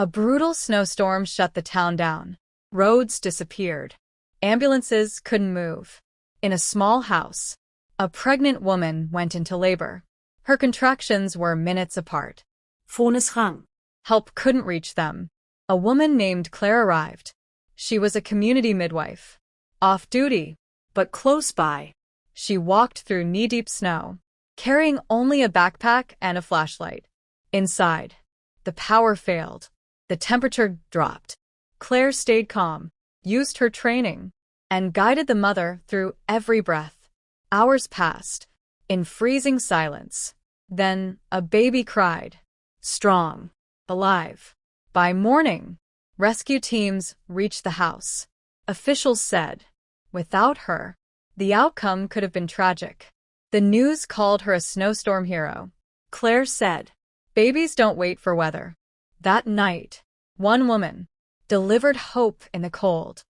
A brutal snowstorm shut the town down. Roads disappeared. Ambulances couldn't move. In a small house, a pregnant woman went into labor. Her contractions were minutes apart. Vonnesgang. Help couldn't reach them. A woman named Claire arrived. She was a community midwife. Off duty, but close by. She walked through knee-deep snow, carrying only a backpack and a flashlight. Inside, the power failed. The temperature dropped. Claire stayed calm, used her training, and guided the mother through every breath. Hours passed, in freezing silence. Then a baby cried. Strong. Alive. By morning, rescue teams reached the house. Officials said, without her, the outcome could have been tragic. The news called her a snowstorm hero. Claire said, babies don't wait for weather. That night, one woman delivered hope in the cold.